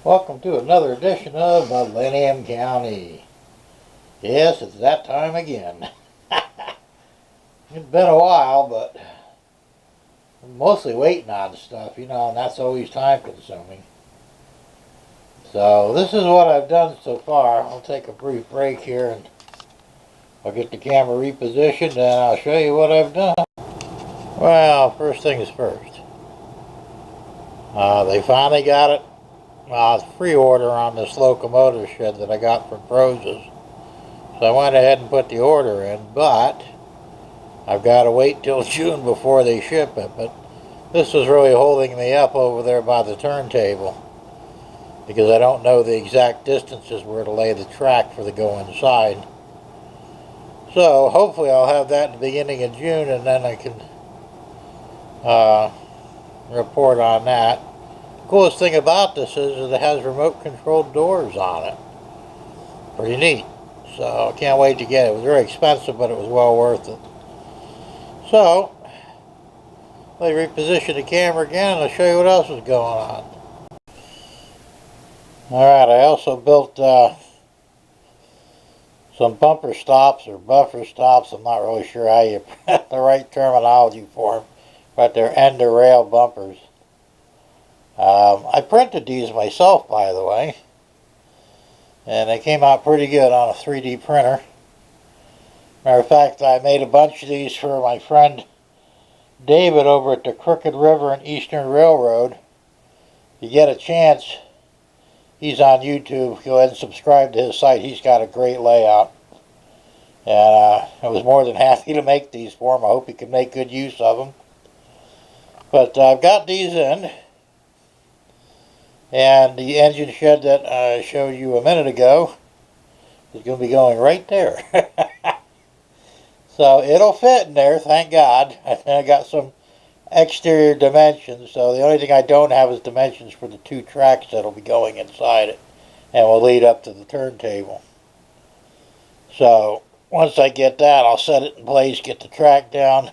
Welcome to another edition of Millennium County. Yes, it's that time again. It's been a while, but I'm mostly waiting on stuff, and that's always time consuming. So this is what I've done so far. I'll take a brief break here and I'll get the camera repositioned and I'll show you what I've done. Well, first things first. They finally got it. Free order on this locomotive shed that I got from Proz's. So I went ahead and put the order in, but I've got to wait till June before they ship it. But this was really holding me up over there by the turntable because I don't know the exact distances where to lay the track for the go inside. So hopefully I'll have that in the beginning of June, and then I can report on that. The coolest thing about this is that it has remote controlled doors on it. Pretty neat. So I can't wait to get it. It was very expensive, but it was well worth it. So let me reposition the camera again and I'll show you what else is going on. Alright, I also built some bumper stops or buffer stops. I'm not really sure how you put the right terminology for them, but they're end-to-rail bumpers. I printed these myself, by the way, and they came out pretty good on a 3D printer. Matter of fact, I made a bunch of these for my friend David over at the Crooked River and Eastern Railroad. If you get a chance, he's on YouTube. Go ahead and subscribe to his site. He's got a great layout. And I was more than happy to make these for him. I hope he can make good use of them. But I've got these in. And the engine shed that I showed you a minute ago is going to be going right there. So it'll fit in there, thank God. I got some exterior dimensions, so the only thing I don't have is dimensions for the two tracks that'll be going inside it and will lead up to the turntable. So once I get that, I'll set it in place, get the track down,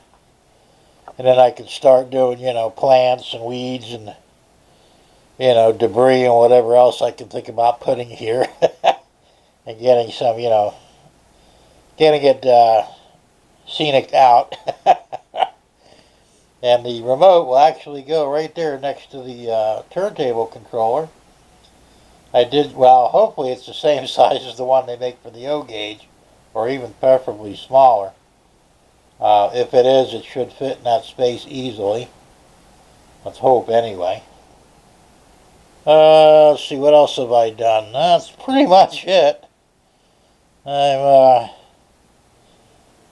and then I can start doing, plants and weeds and debris and whatever else I can think about putting here and getting some, getting it scenic out. And the remote will actually go right there next to the turntable controller. Hopefully it's the same size as the one they make for the O gauge, or even preferably smaller. If it is, it should fit in that space easily. Let's hope anyway. Let's see, what else have I done? That's pretty much it. I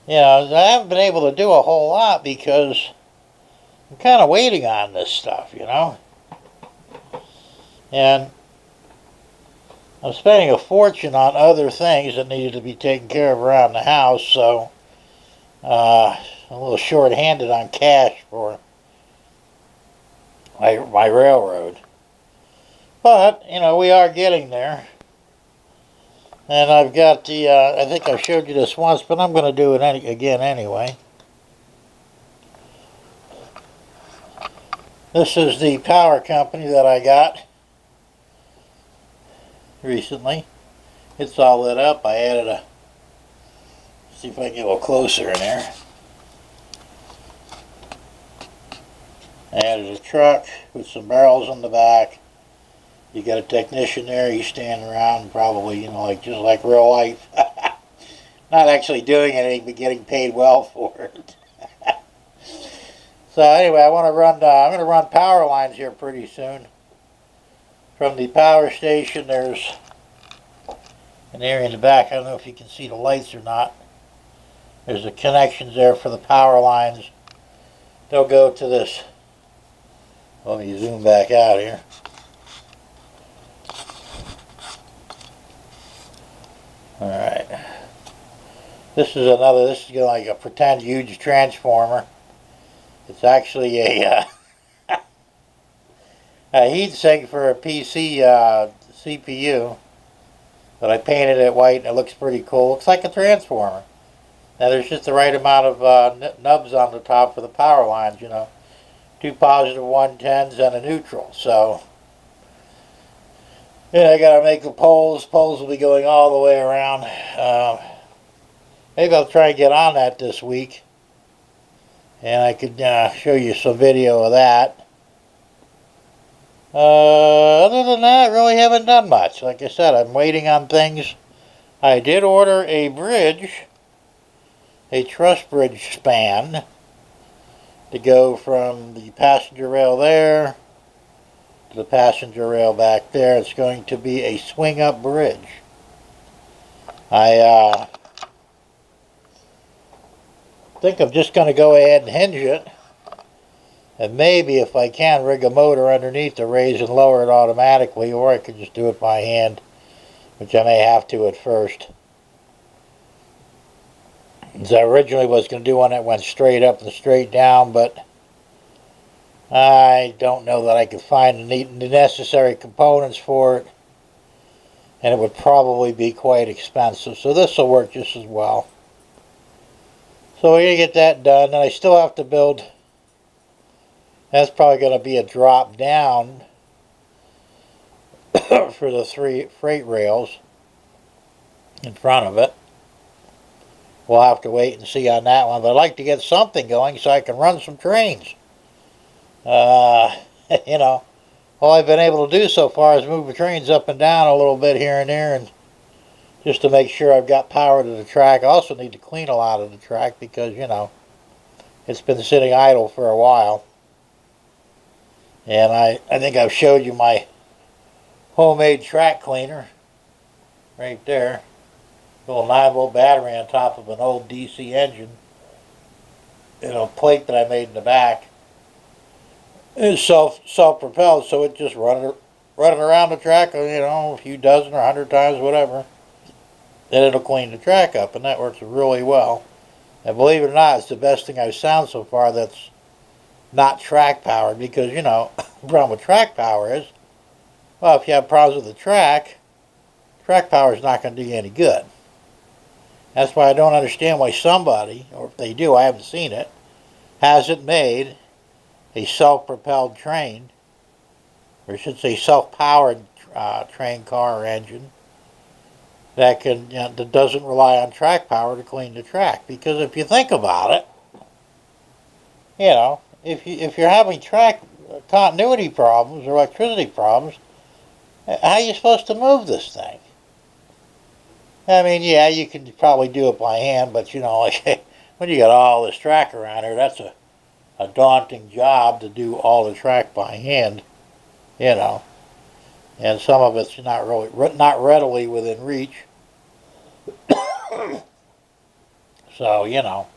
haven't been able to do a whole lot because I'm kind of waiting on this stuff, And I'm spending a fortune on other things that needed to be taken care of around the house, so I'm a little short-handed on cash for my railroad. But, we are getting there. And I've got the, I think I showed you this once, but I'm going to do it again anyway. This is the power company that I got recently. It's all lit up. I added see if I can get a little closer in there. I added a truck with some barrels on the back. You got a technician there, he's standing around probably, just like real life. Not actually doing anything, but getting paid well for it. So anyway, I'm going to run power lines here pretty soon. From the power station, there's an area in the back. I don't know if you can see the lights or not. There's the connections there for the power lines. They'll go to this. Let me zoom back out here. Alright, this is like a pretend huge transformer. It's actually a heat sink for a PC CPU, but I painted it white and it looks pretty cool. Looks like a transformer. Now there's just the right amount of nubs on the top for the power lines, two positive 110s and a neutral. So Yeah, I gotta make the poles. Poles will be going all the way around. Maybe I'll try and get on that this week, and I could show you some video of that. Other than that, really haven't done much. Like I said, I'm waiting on things. I did order a bridge, a truss bridge span, to go from the passenger rail there to the passenger rail back there. It's going to be a swing-up bridge. I think I'm just going to go ahead and hinge it, and maybe if I can rig a motor underneath to raise and lower it automatically, or I could just do it by hand, which I may have to at first. As I originally was going to do one that went straight up and straight down, but I don't know that I could find the necessary components for it, and it would probably be quite expensive. So this will work just as well. So we're going to get that done, and I still have to build. That's probably going to be a drop down for the 3 freight rails in front of it. We'll have to wait and see on that one, but I'd like to get something going so I can run some trains. You know, all I've been able to do so far is move the trains up and down a little bit here and there, and just to make sure I've got power to the track. I also need to clean a lot of the track because, you know, it's been sitting idle for a while. And I think I've showed you my homemade track cleaner right there. Little 9-volt battery on top of an old DC engine and a plate that I made in the back. It's self-propelled, so it just running around the track, you know, a few dozen or 100 times, whatever. Then it'll clean the track up, and that works really well. And believe it or not, it's the best thing I've found so far that's not track powered, because, you know, the problem with track power is, well, if you have problems with the track power is not going to do you any good. That's why I don't understand why somebody, or if they do, I haven't seen it, hasn't made a self-propelled train, or I should say self-powered train car or engine that can, you know, that doesn't rely on track power to clean the track. Because if you think about it, you know, if you're having track continuity problems or electricity problems, how are you supposed to move this thing? I mean, yeah, you can probably do it by hand, but, you know, like when you got all this track around here, that's a daunting job to do all the track by hand, you know. And some of it's not readily within reach. So, you know,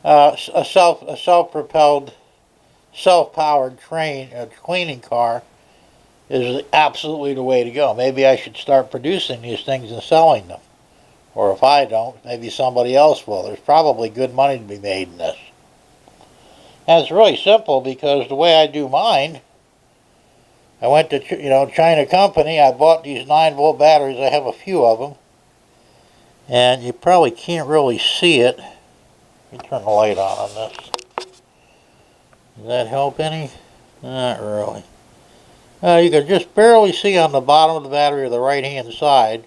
a self-propelled, self-powered train, a cleaning car, is absolutely the way to go. Maybe I should start producing these things and selling them. Or if I don't, maybe somebody else will. There's probably good money to be made in this. And it's really simple, because the way I do mine, I went to, you know, China company. I bought these 9-volt batteries. I have a few of them. And you probably can't really see it. Let me turn the light on this. Does that help any? Not really. You can just barely see on the bottom of the battery of the right-hand side,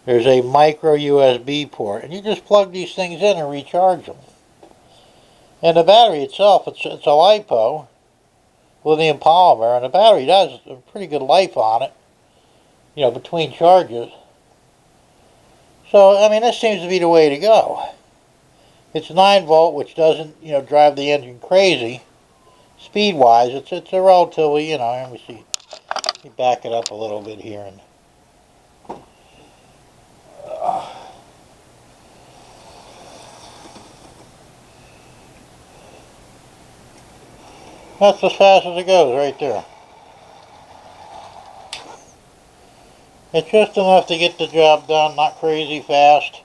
there's a micro USB port, and you just plug these things in and recharge them. And the battery itself, it's a LiPo, lithium polymer, and the battery does a pretty good life on it, you know, between charges. So, I mean, this seems to be the way to go. It's 9-volt, which doesn't, you know, drive the engine crazy. Speed-wise, it's a relatively, you know, let me see, let me back it up a little bit here. And that's as fast as it goes right there. It's just enough to get the job done, not crazy fast.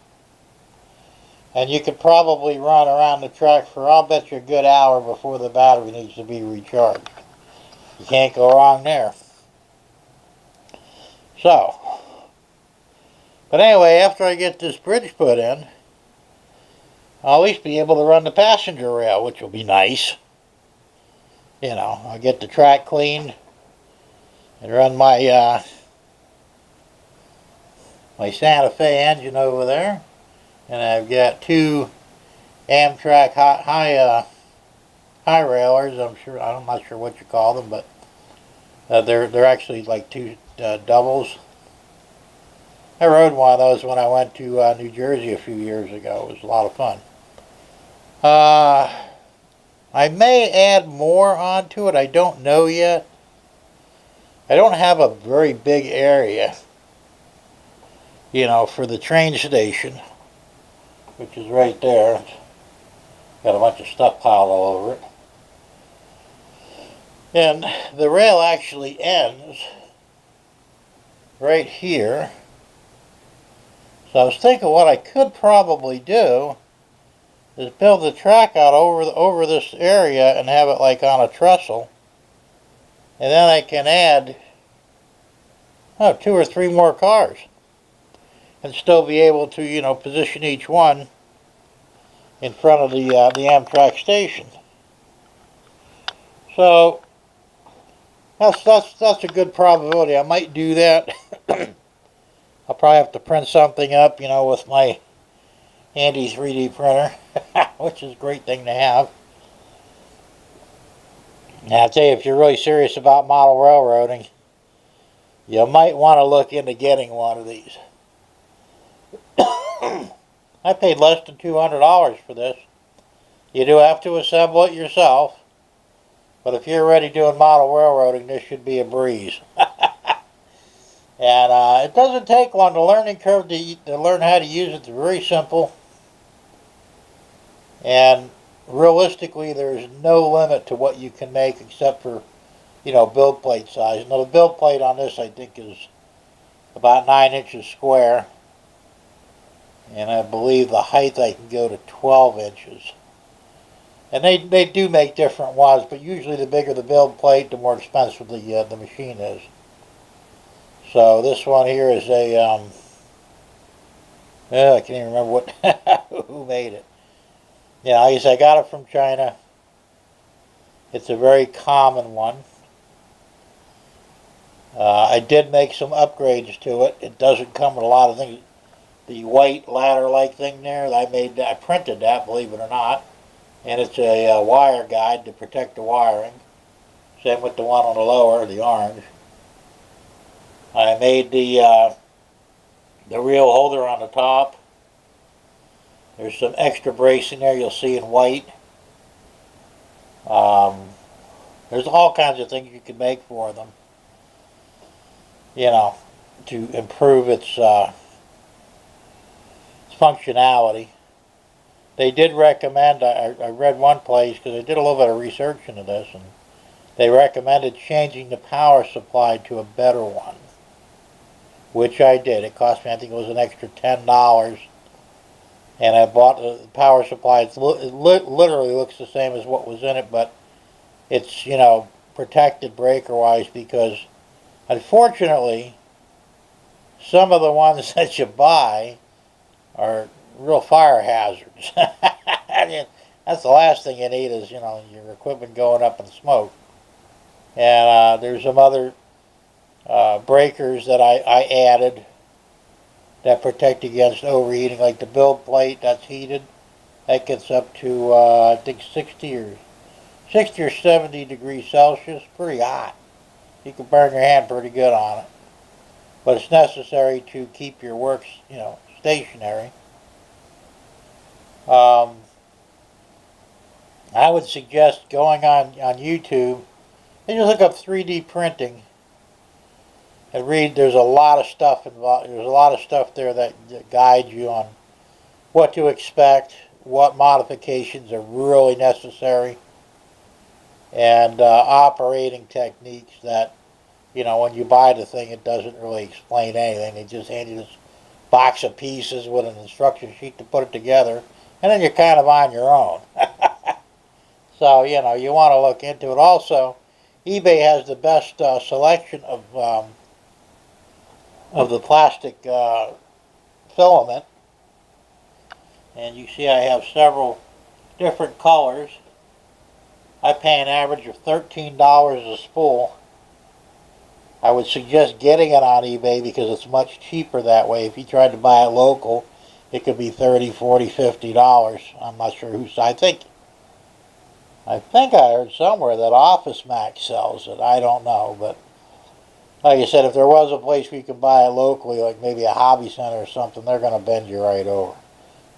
And you could probably run around the track for, I'll bet you, a good hour before the battery needs to be recharged. You can't go wrong there. So, but anyway, after I get this bridge put in, I'll at least be able to run the passenger rail, which will be nice. You know, I'll get the track cleaned, I run my my Santa Fe engine over there, and I've got two Amtrak high railers. I'm not sure what you call them, but they're actually like two doubles. I rode one of those when I went to New Jersey a few years ago. It was a lot of fun. I may add more onto it. I don't know yet. I don't have a very big area, you know, for the train station, which is right there. It's got a bunch of stuff piled all over it. And the rail actually ends right here. So I was thinking what I could probably do is build the track out over this area and have it like on a trestle. And then I can add 2 or 3 more cars and still be able to, you know, position each one in front of the Amtrak station. So that's a good probability. I might do that. I'll probably have to print something up, you know, with my handy 3D printer, which is a great thing to have. Now, I'll tell you, if you're really serious about model railroading, you might want to look into getting one of these. I paid less than $200 for this. You do have to assemble it yourself, but if you're already doing model railroading, this should be a breeze. And it doesn't take long. The learning curve to learn how to use it is very simple. And realistically, there's no limit to what you can make except for, you know, build plate size. Now, the build plate on this, I think, is about 9 inches square. And I believe the height I can go to 12 inches. And they do make different ones, but usually the bigger the build plate, the more expensive the machine is. So this one here is a, I can't even remember who made it. Yeah, like I said, I got it from China. It's a very common one. I did make some upgrades to it. It doesn't come with a lot of things. The white ladder-like thing there, I printed that, believe it or not. And it's a wire guide to protect the wiring. Same with the one on the lower, the orange. I made the reel holder on the top. There's some extra bracing there you'll see in white. There's all kinds of things you can make for them, you know, to improve its functionality. They did recommend, I read one place, because I did a little bit of research into this, and they recommended changing the power supply to a better one, which I did. It cost me, I think it was an extra $10, and I bought the power supply. It literally looks the same as what was in it, but it's, you know, protected breaker-wise, because unfortunately, some of the ones that you buy are real fire hazards. I mean, that's the last thing you need is, you know, your equipment going up in smoke. And there's some other breakers that I added that protect against overheating, like the build plate that's heated. That gets up to, I think, 60 or 70 degrees Celsius. Pretty hot. You can burn your hand pretty good on it. But it's necessary to keep your work, you know, stationary. I would suggest going on YouTube and just look up 3D printing and read. There's a lot of stuff involved. There's a lot of stuff there that guides you on what to expect, what modifications are really necessary, and operating techniques that, you know, when you buy the thing, it doesn't really explain anything. They just hand you this box of pieces with an instruction sheet to put it together, and then you're kind of on your own. So, you know, you want to look into it. Also, eBay has the best selection of the plastic filament. And you see I have several different colors. I pay an average of $13 a spool. I would suggest getting it on eBay because it's much cheaper that way. If you tried to buy it local, it could be $30, $40, $50. I'm not sure whose. I think I heard somewhere that Office Max sells it. I don't know, but like I said, if there was a place where you could buy it locally, like maybe a hobby center or something, they're going to bend you right over.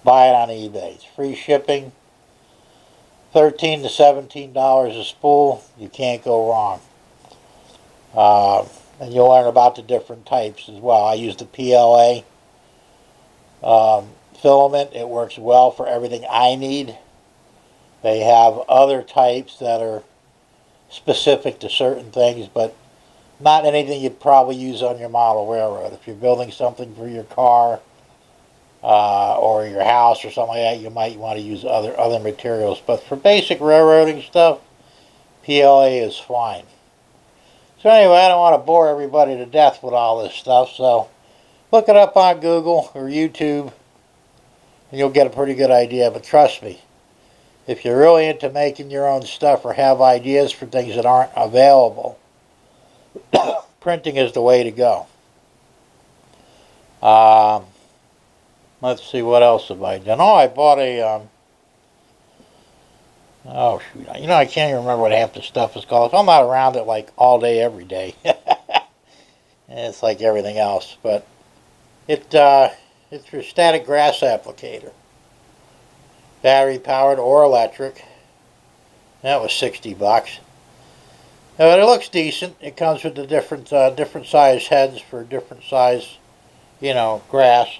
Buy it on eBay. It's free shipping. $13 to $17 a spool. You can't go wrong. And you'll learn about the different types as well. I use the PLA filament. It works well for everything I need. They have other types that are specific to certain things, but not anything you'd probably use on your model railroad. If you're building something for your car or your house or something like that, you might want to use other materials. But for basic railroading stuff, PLA is fine. So anyway, I don't want to bore everybody to death with all this stuff, so look it up on Google or YouTube, and you'll get a pretty good idea. But trust me, if you're really into making your own stuff or have ideas for things that aren't available, printing is the way to go. Let's see, what else have I done? Oh, I bought a, oh, shoot. You know, I can't even remember what half the stuff is called. So I'm not around it like all day, every day. It's like everything else. But it's your static grass applicator. Battery powered or electric. That was $60. But it looks decent. It comes with the different size heads for different size, grass.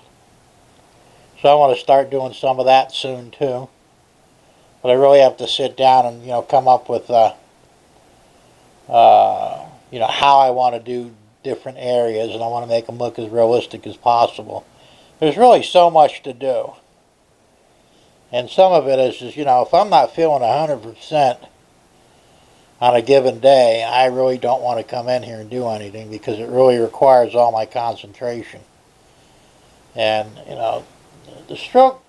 So I want to start doing some of that soon too. But I really have to sit down and come up with how I want to do different areas, and I want to make them look as realistic as possible. There's really so much to do, and some of it is just if I'm not feeling 100% on a given day, I really don't want to come in here and do anything because it really requires all my concentration. And the stroke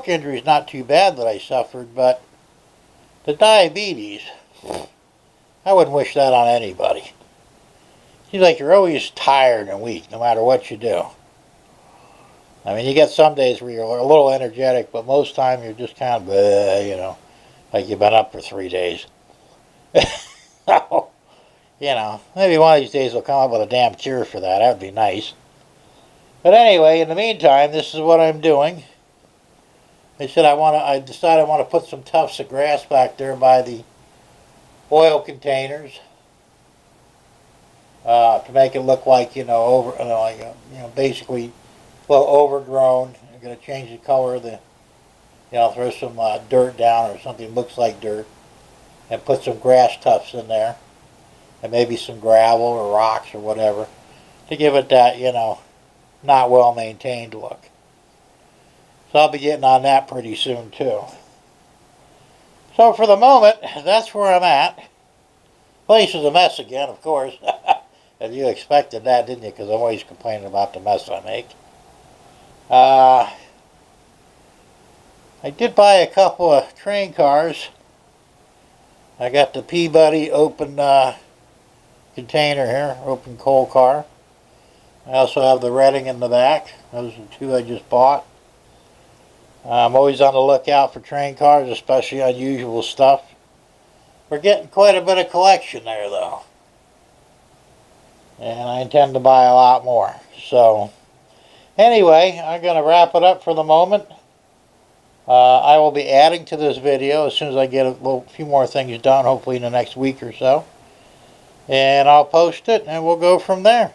injury is not too bad that I suffered, but the diabetes, I wouldn't wish that on anybody. Seems like you're always tired and weak, no matter what you do. I mean, you get some days where you're a little energetic, but most time you're just kind of, like you've been up for 3 days. So, maybe one of these days we'll come up with a damn cure for that. That would be nice. But anyway, in the meantime, this is what I'm doing. I decided I want to put some tufts of grass back there by the oil containers to make it look like basically a little overgrown. I'm going to change the color of the, throw some dirt down or something that looks like dirt, and put some grass tufts in there, and maybe some gravel or rocks or whatever to give it that not well maintained look. So I'll be getting on that pretty soon too. So for the moment, that's where I'm at. Place is a mess again, of course. And you expected that, didn't you? Because I'm always complaining about the mess I make. I did buy a couple of train cars. I got the Peabody open container here, open coal car. I also have the Reading in the back. Those are two I just bought. I'm always on the lookout for train cars, especially unusual stuff. We're getting quite a bit of collection there, though. And I intend to buy a lot more. So, anyway, I'm going to wrap it up for the moment. I will be adding to this video as soon as I get a few more things done, hopefully in the next week or so. And I'll post it, and we'll go from there.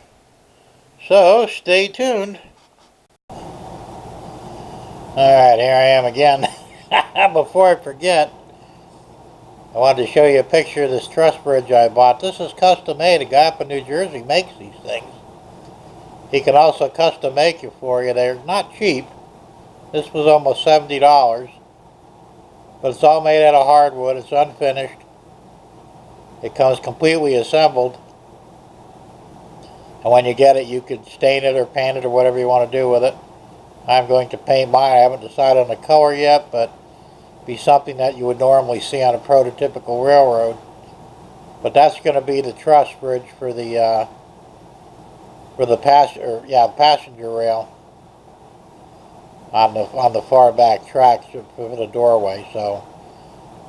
So, stay tuned. Alright, here I am again. Before I forget, I wanted to show you a picture of this truss bridge I bought. This is custom made. A guy up in New Jersey makes these things. He can also custom make it for you. They're not cheap. This was almost $70. But it's all made out of hardwood. It's unfinished. It comes completely assembled. And when you get it, you can stain it or paint it or whatever you want to do with it. I'm going to paint mine. I haven't decided on the color yet, but be something that you would normally see on a prototypical railroad. But that's going to be the truss bridge for the for the passenger rail on the far back tracks for the doorway. So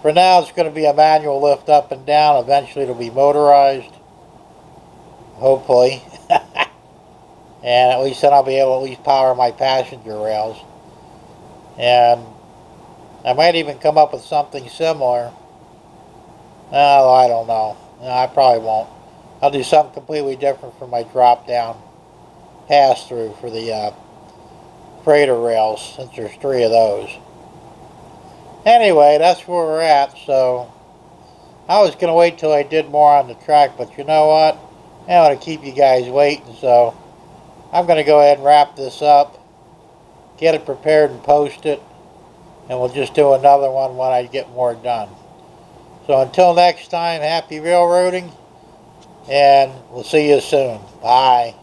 for now, it's going to be a manual lift up and down. Eventually, it'll be motorized, hopefully, and at least then I'll be able to at least power my passenger rails. And I might even come up with something similar. Oh, I don't know. No, I probably won't. I'll do something completely different for my drop-down pass-through for the freighter rails, since there's 3 of those. Anyway, that's where we're at. So I was going to wait till I did more on the track, but you know what? I don't want to keep you guys waiting, so I'm going to go ahead and wrap this up, get it prepared and post it, and we'll just do another one when I get more done. So until next time, happy railroading, and we'll see you soon. Bye.